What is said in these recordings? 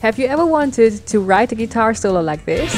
Have you ever wanted to write a guitar solo like this?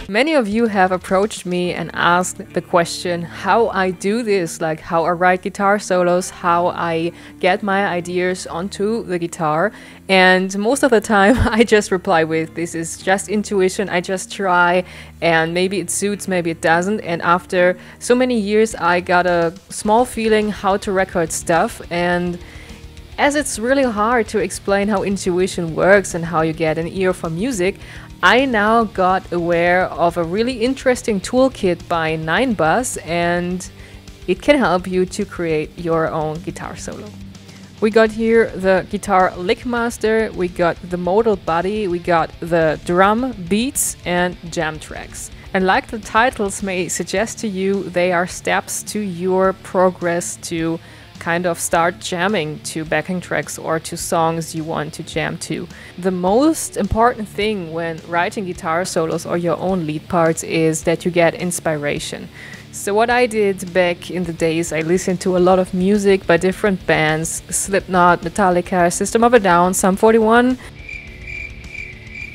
Many of you have approached me and asked the question how I do this, like how I write guitar solos, how I get my ideas onto the guitar. And most of the time I just reply with, this is just intuition, I just try, and maybe it suits, maybe it doesn't. And after so many years I got a small feeling how to record stuff, and as it's really hard to explain how intuition works and how you get an ear for music, I now got aware of a really interesting toolkit by Ninebuzz, and it can help you to create your own guitar solo. We got here the guitar lick master, we got the Modal Buddy, we got the drum beats and jam tracks. And like the titles may suggest to you, they are steps to your progress to kind of start jamming to backing tracks or to songs you want to jam to. The most important thing when writing guitar solos or your own lead parts is that you get inspiration. So what I did back in the days, I listened to a lot of music by different bands, Slipknot, Metallica, System of a Down, Sum 41,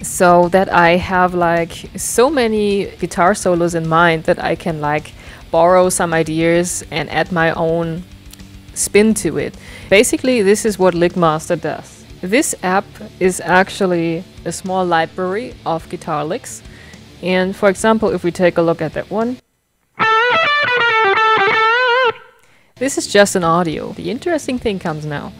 so that I have like so many guitar solos in mind that I can like borrow some ideas and add my own spin to it. Basically, this is what Lickmaster does. This app is actually a small library of guitar licks. And for example, if we take a look at that one, this is just an audio. The interesting thing comes now.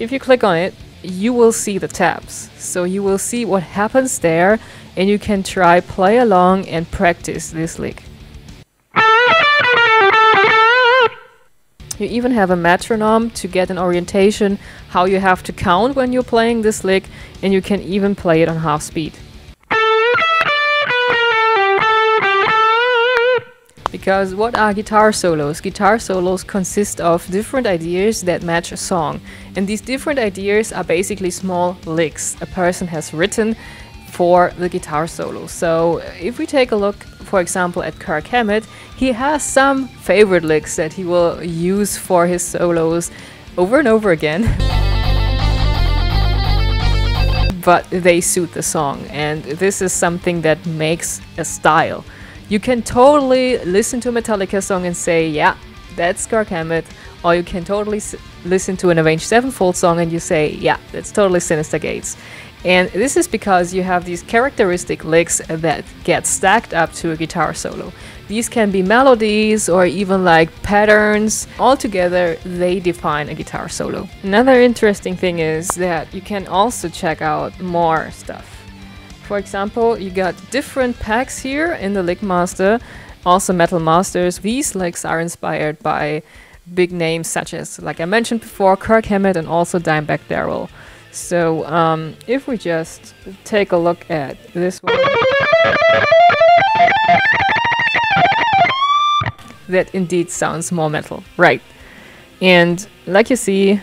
If you click on it, you will see the tabs. So you will see what happens there, and you can try play along and practice this lick. You even have a metronome to get an orientation how you have to count when you're playing this lick, and you can even play it on half speed. Because what are guitar solos? Guitar solos consist of different ideas that match a song, and these different ideas are basically small licks a person has written for the guitar solo. So if we take a look, for example, at Kirk Hammett, he has some favorite licks that he will use for his solos over and over again. But they suit the song, and this is something that makes a style. You can totally listen to a Metallica song and say, yeah, that's Kirk Hammett, or you can totally listen to an Avenged Sevenfold song and you say, yeah, that's totally Sinister Gates. And this is because you have these characteristic licks that get stacked up to a guitar solo. These can be melodies or even like patterns. Altogether, they define a guitar solo. Another interesting thing is that you can also check out more stuff. For example, you got different packs here in the Lickmaster, also Metal Masters. These licks are inspired by big names such as, like I mentioned before, Kirk Hammett and also Dimebag Darrell. So if we just take a look at this one, that indeed sounds more metal, right? And like you see,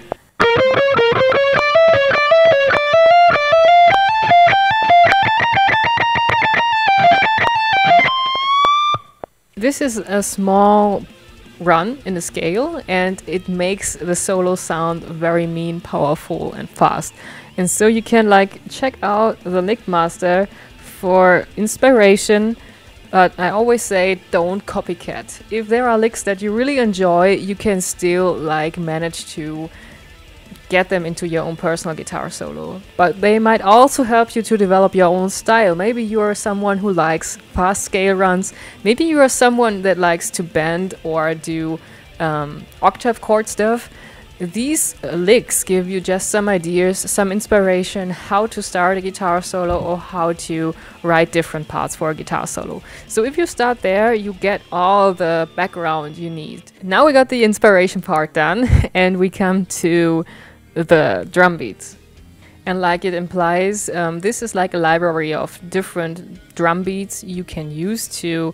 this is a small run in the scale, and it makes the solo sound very mean, powerful and fast. And so you can like check out the Lickmaster for inspiration, but I always say don't copycat. If there are licks that you really enjoy, you can still like manage to get them into your own personal guitar solo. But they might also help you to develop your own style. Maybe you are someone who likes fast scale runs. Maybe you are someone that likes to bend or do octave chord stuff. These licks give you just some ideas, some inspiration how to start a guitar solo or how to write different parts for a guitar solo. So if you start there, you get all the background you need. Now we got the inspiration part done and we come to the drum beats. And like it implies, this is like a library of different drum beats you can use to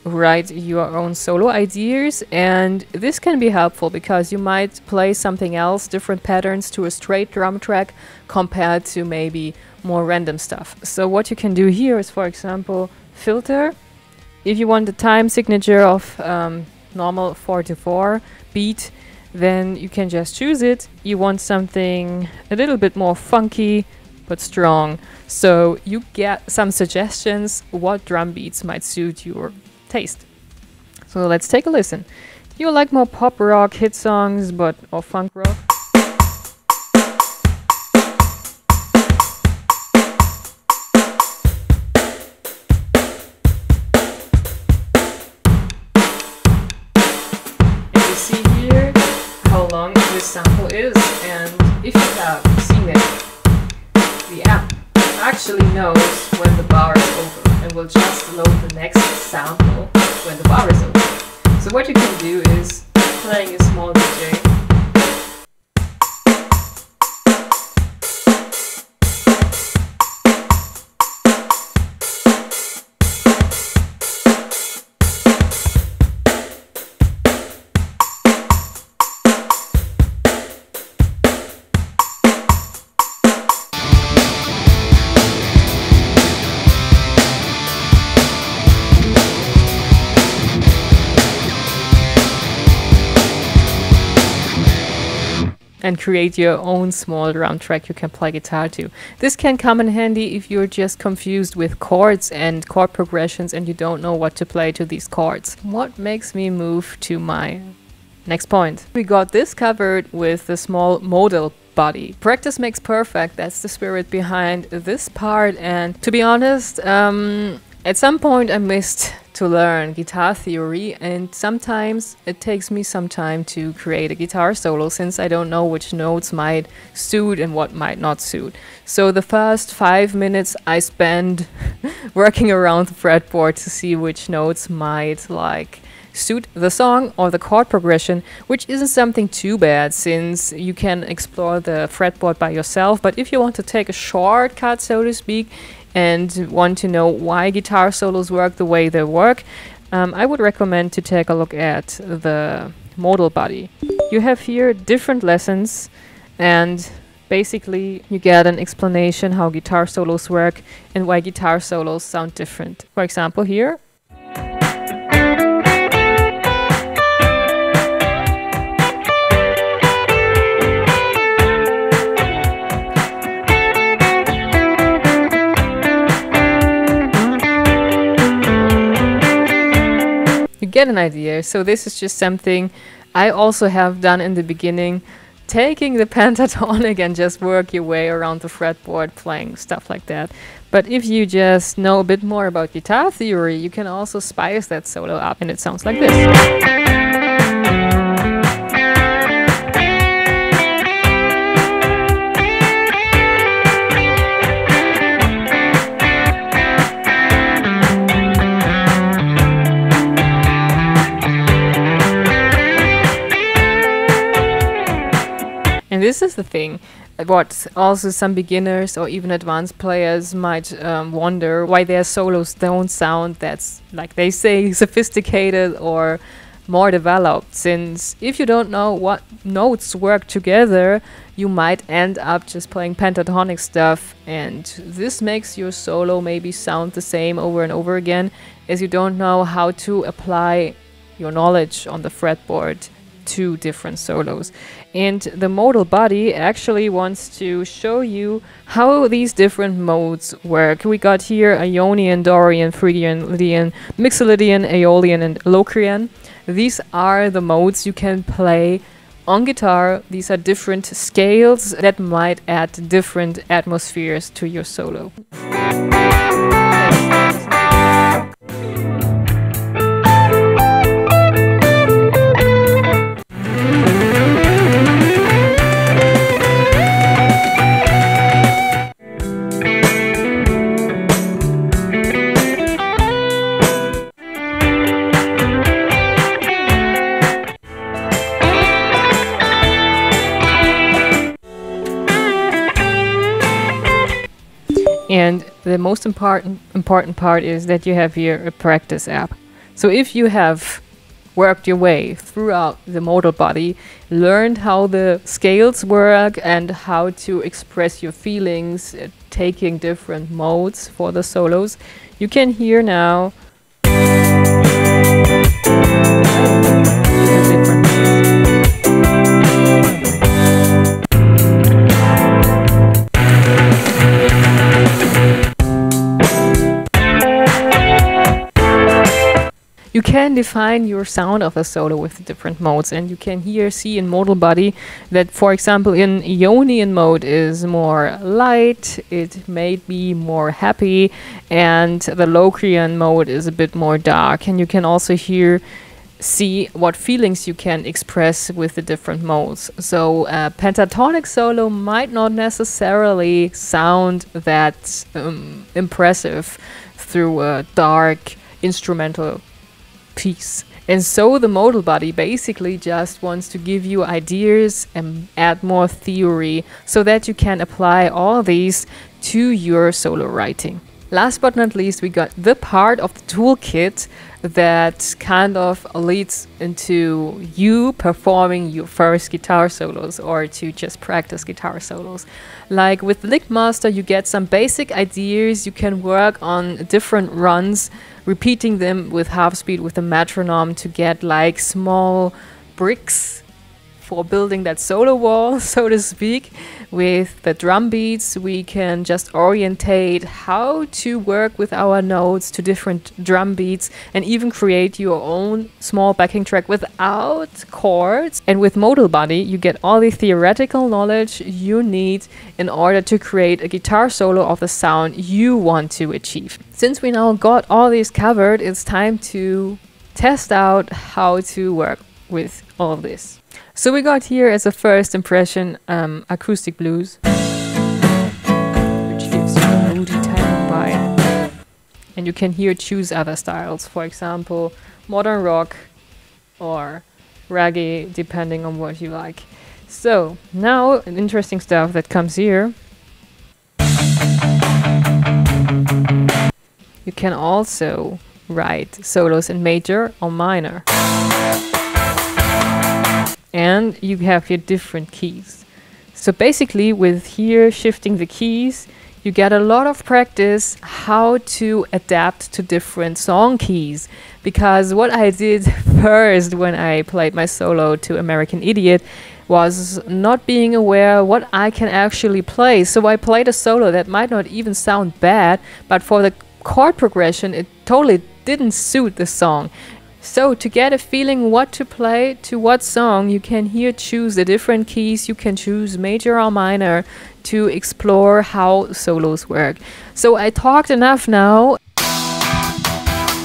write your own solo ideas. And this can be helpful because you might play something else, different patterns to a straight drum track compared to maybe more random stuff. So what you can do here is, for example, filter. If you want the time signature of normal 4/4 beat, then you can just choose it. You want something a little bit more funky but strong. So you get some suggestions what drum beats might suit your taste. So let's take a listen. You like more pop rock hit songs or funk rock? This sample is, and if you have seen it, the app actually knows when the bar is over and will just load the next sample when the bar is over. So what you can do is playing a small DJ. And create your own small drum track you can play guitar to. This can come in handy if you're just confused with chords and chord progressions and you don't know what to play to these chords. What makes me move to my next point? We got this covered with the small Modal Buddy. Practice makes perfect, that's the spirit behind this part, and to be honest, at some point I missed to learn guitar theory, and sometimes it takes me some time to create a guitar solo since I don't know which notes might suit and what might not suit. So the first 5 minutes I spend working around the fretboard to see which notes might suit the song or the chord progression, which isn't something too bad since you can explore the fretboard by yourself. But if you want to take a shortcut, so to speak, and want to know why guitar solos work the way they work, I would recommend to take a look at the Modal Buddy. You have here different lessons, and basically you get an explanation how guitar solos work and why guitar solos sound different. For example, here. Get an idea. So this is just something I also have done in the beginning, taking the pentatonic and just work your way around the fretboard playing stuff like that. But if you just know a bit more about guitar theory, you can also spice that solo up and it sounds like this. And this is the thing, what also some beginners or even advanced players might wonder why their solos don't sound that's, like they say, sophisticated or more developed. Since if you don't know what notes work together, you might end up just playing pentatonic stuff, and this makes your solo maybe sound the same over and over again, as you don't know how to apply your knowledge on the fretboard to different solos. And the Modal Buddy actually wants to show you how these different modes work. We got here Ionian, Dorian, Phrygian, Lydian, Mixolydian, Aeolian, and Locrian. These are the modes you can play on guitar. These are different scales that might add different atmospheres to your solo. And the most important part is that you have here a practice app. So if you have worked your way throughout the Modal Buddy, learned how the scales work and how to express your feelings, taking different modes for the solos, you can hear now the different You can define your sound of a solo with the different modes, and you can here see in Modal Buddy that, for example, in Ionian mode is more light, it may be more happy, and the Locrian mode is a bit more dark. And you can also here see what feelings you can express with the different modes. So a pentatonic solo might not necessarily sound that impressive through a dark instrumental piece. And so the Modal Buddy basically just wants to give you ideas and add more theory so that you can apply all these to your solo writing. Last but not least, we got the part of the toolkit that kind of leads into you performing your first guitar solos or to just practice guitar solos. Like with Lickmaster, you get some basic ideas. You can work on different runs, repeating them with half speed with a metronome to get like small bricks for building that solo wall, so to speak. With the drum beats, we can just orientate how to work with our notes to different drum beats and even create your own small backing track without chords. And with Modal Buddy, you get all the theoretical knowledge you need in order to create a guitar solo of the sound you want to achieve. Since we now got all these covered, it's time to test out how to work with all of this. So we got here as a first impression acoustic blues, which gives you a moody type vibe. And you can here choose other styles, for example, modern rock or reggae, depending on what you like. So now an interesting stuff that comes here. You can also write solos in major or minor. And you have your different keys. So basically with here shifting the keys, you get a lot of practice how to adapt to different song keys. Because what I did first when I played my solo to American Idiot was not being aware what I can actually play. So I played a solo that might not even sound bad, but for the chord progression it totally didn't suit the song. So to get a feeling what to play to what song, you can here choose the different keys. You can choose major or minor to explore how solos work. So I talked enough now.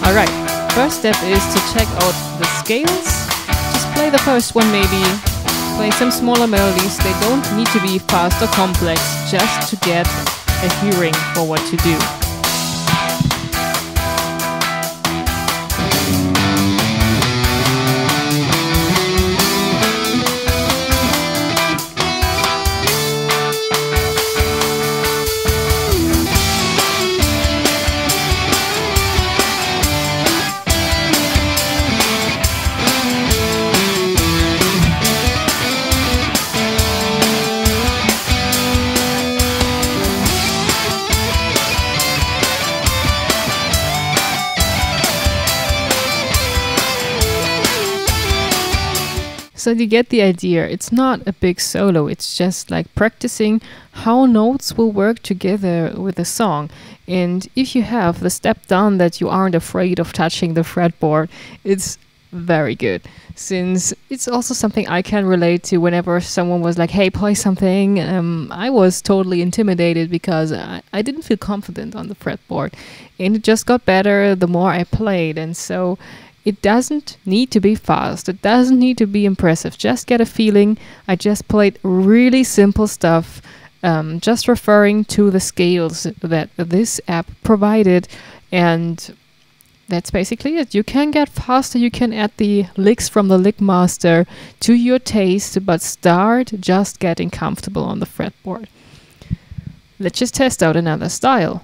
Alright, first step is to check out the scales. Just play the first one maybe. Play some smaller melodies. They don't need to be fast or complex, just to get a hearing for what to do. So you get the idea. It's not a big solo. It's just like practicing how notes will work together with a song. And if you have the step done that you aren't afraid of touching the fretboard, it's very good. Since it's also something I can relate to whenever someone was like, hey, play something. I was totally intimidated because I didn't feel confident on the fretboard. And it just got better the more I played. And so it doesn't need to be fast. It doesn't need to be impressive. Just get a feeling. I just played really simple stuff, just referring to the scales that this app provided. And that's basically it. You can get faster. You can add the licks from the Lickmaster to your taste, but start just getting comfortable on the fretboard. let's just test out another style.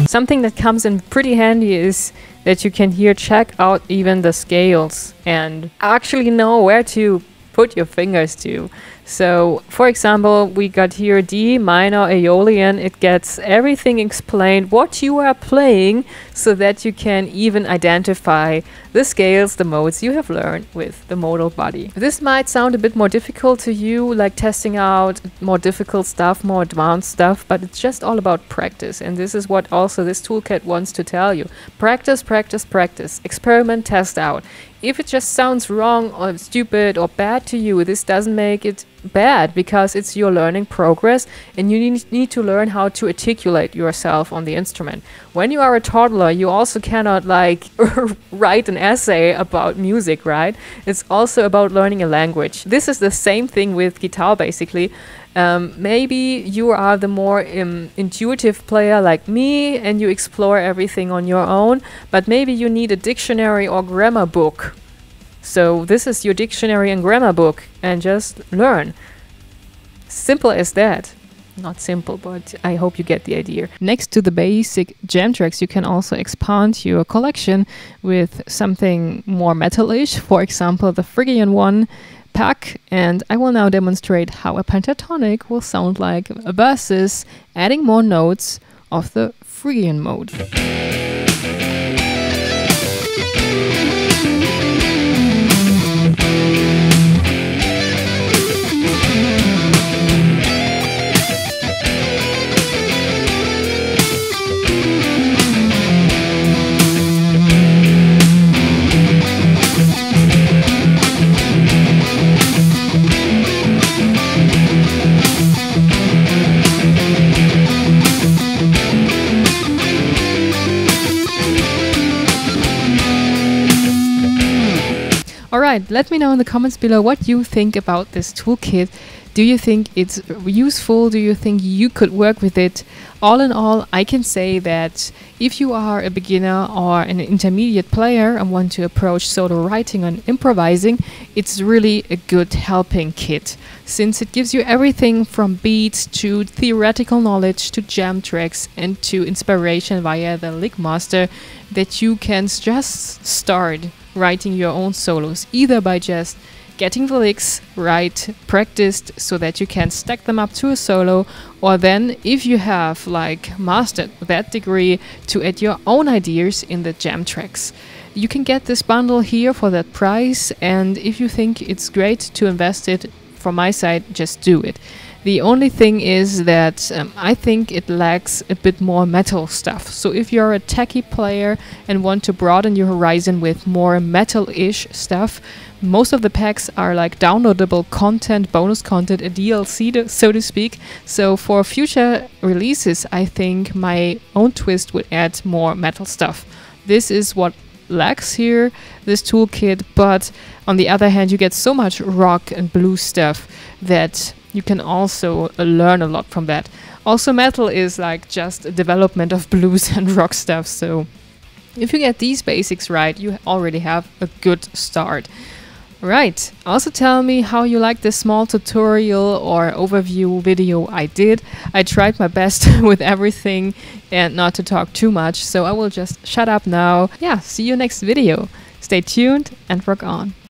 Something that comes in pretty handy is that you can here check out even the scales and actually know where to put your fingers to. So, for example, we got here D minor Aeolian. It gets everything explained, what you are playing, so that you can even identify the scales, the modes you have learned with the Modal Buddy. This might sound a bit more difficult to you, like testing out more difficult stuff, more advanced stuff, but it's just all about practice. And this is what also this toolkit wants to tell you. Practice, practice, practice. Experiment, test out. If it just sounds wrong or stupid or bad to you, this doesn't make it bad, because it's your learning progress and you need to learn how to articulate yourself on the instrument. When you are a toddler, you also cannot like write an essay about music, right? It's also about learning a language. This is the same thing with guitar, basically. Maybe you are the more intuitive player like me and you explore everything on your own, but maybe you need a dictionary or grammar book. So this is your dictionary and grammar book, and just learn. Simple as that. Not simple, but I hope you get the idea. Next to the basic jam tracks, you can also expand your collection with something more metal-ish. For example, the Phrygian one pack, and I will now demonstrate how a pentatonic will sound like versus adding more notes of the Phrygian mode. Alright, let me know in the comments below what you think about this toolkit. Do you think it's useful? Do you think you could work with it? All in all, I can say that if you are a beginner or an intermediate player and want to approach solo writing and improvising, it's really a good helping kit, since it gives you everything from beats to theoretical knowledge to jam tracks and to inspiration via the lick master, that you can just start writing your own solos, either by just getting the licks right, practiced, so that you can stack them up to a solo, or then if you have like mastered that degree, to add your own ideas in the jam tracks. You can get this bundle here for that price, and if you think it's great to invest it, from my side, just do it. The only thing is that I think it lacks a bit more metal stuff. So if you're a techie player and want to broaden your horizon with more metal-ish stuff, most of the packs are like downloadable content, bonus content, a DLC, so to speak. So for future releases, I think my own twist would add more metal stuff. This is what lacks here, this toolkit, but on the other hand, you get so much rock and blues stuff that you can also learn a lot from that. Also, metal is like just a development of blues and rock stuff, so if you get these basics right, you already have a good start. Right, also tell me how you like this small tutorial or overview video I did. I tried my best with everything and not to talk too much, so I will just shut up now. Yeah, see you next video. Stay tuned and rock on.